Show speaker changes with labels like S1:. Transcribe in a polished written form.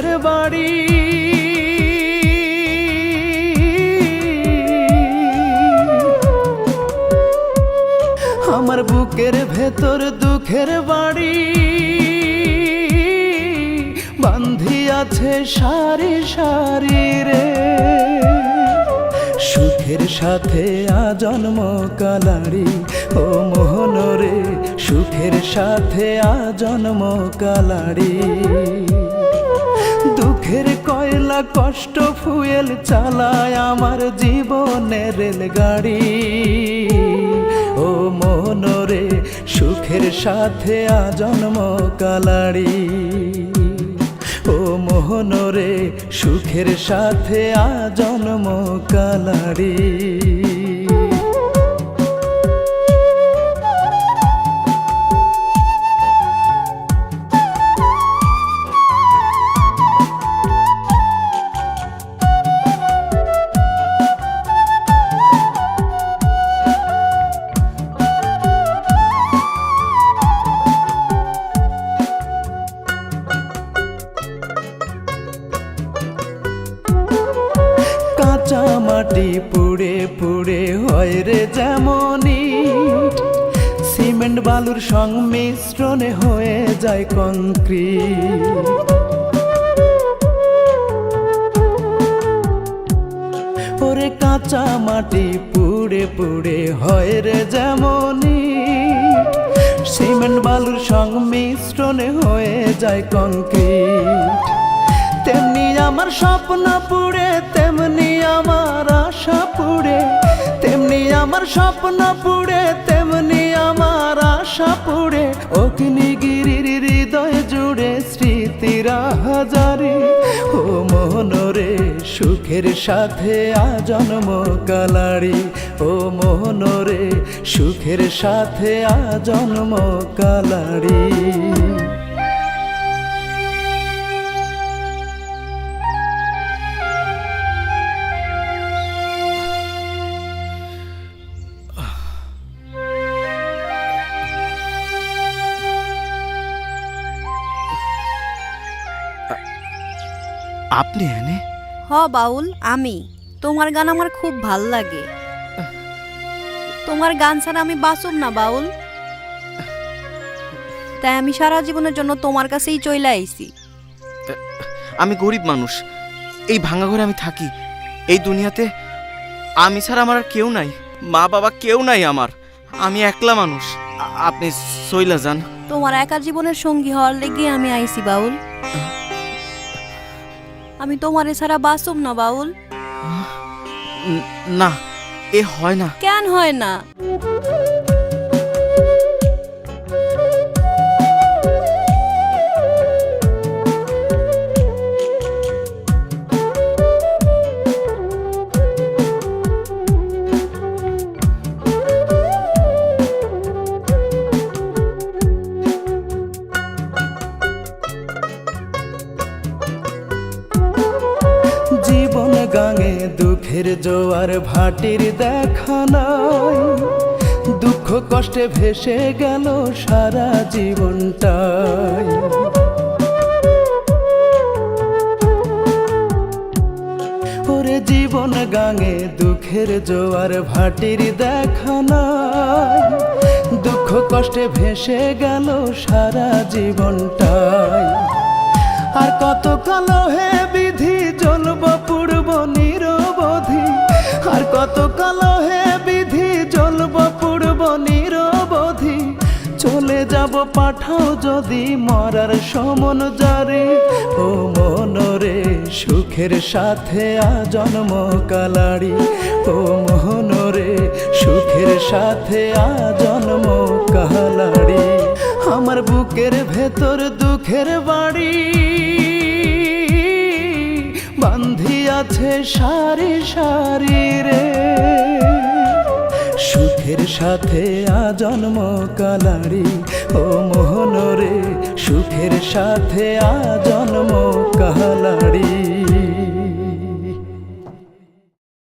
S1: সুখের বাড়ি। আমার বুকের ভেতর দুঃখের বাড়ি বাঁধি আছে সারি সারি রে। সুখের সাথে আজন্ম কালারি ও মোহন রে, সুখের সাথে আজন্ম কালারি। দুঃখের কয়লা কষ্ট ফুয়েল চালায় আমার জীবনের রেলগাড়ি ও মোহন রে, সুখের সাথে আজন্ম কালারি। ও মোহন রে, সুখের সাথে আজন্ম কালারি। কাঁচা মাটি পুড়ে পুড়ে হয় রে যেমনই, সিমেন্ট বালুর সংমিশ্রণে হয়ে যায় কংক্রিট। ওরে কাঁচা মাটি পুড়ে পুড়ে হয় রে যেমনই, সিমেন্ট বালুর সংমিশ্রণে হয়ে যায় কংক্রিট। তেমনি আমার স্বপ্ন পুড়ে, তেমনি আমার আশা পুড়ে, তেমনি আমার স্বপ্ন পুড়ে, তেমনি আমার আশা পুড়ে। অগ্নিগিরির হৃদয় জুড়ে স্মৃতিরা হাজারি ও মোহন রে, সুখের সাথে আজন্ম কালারি। ও মোহন রে, সুখের সাথে আজন্ম কালারি। আপনি এনে?
S2: হ বাউল, আমি। তোমার গান আমার খুব ভাল লাগে। তোমার গান ছাড়া আমি বাঁচব না বাউল। তাই আমি সারা জীবনের জন্য তোমার কাছেই চলে আইছি।
S3: আমি গরিব মানুষ, এই ভাঙা ঘরে আমি থাকি। এই দুনিয়াতে আমি ছাড়া আমার আর কেউ নাই, মা বাবা কেউ নাই আমার। আমি একলা মানুষ। আপনি চইলা যান।
S2: তোমার একা জীবনের সঙ্গী হওয়ার লেগে আমি আইছি বাউল। আমি তোমারে ছাড়া বাঁচব না বাউল।
S3: না, এ হয় না।
S2: কেন হয় না?
S1: জীবন গাঙে দুঃখের জোয়ার ভাটির দেখা নাই, দুঃখ কষ্টে ভেসে গেল সারা জীবনটাই। ওরে জীবন গাঙে দুঃখের জোয়ার ভাটির দেখা নাই, দুঃখ কষ্টে ভেসে গেল সারা জীবনটাই। আর কত কালো হে বিধি জ্বলব পূর্ব নিরবধি, আর কত কালো হে বিধি জ্বলব পূর্ব নিরবধি। চলে যাব পাঠাও যদি মরার সমন জারি ও মন রে, সুখের সাথে আজন্ম কালারি। ও মোহন রে, সুখের সাথে আজন্ম কালারি। আমার বুকের ভেতর দুঃখের বাড়ি বাঁধি আছে সারি সারি রে। সুখের সাথে আজন্ম কালারি ও মোহন রে, সুখের সাথে আজন্ম কালারি।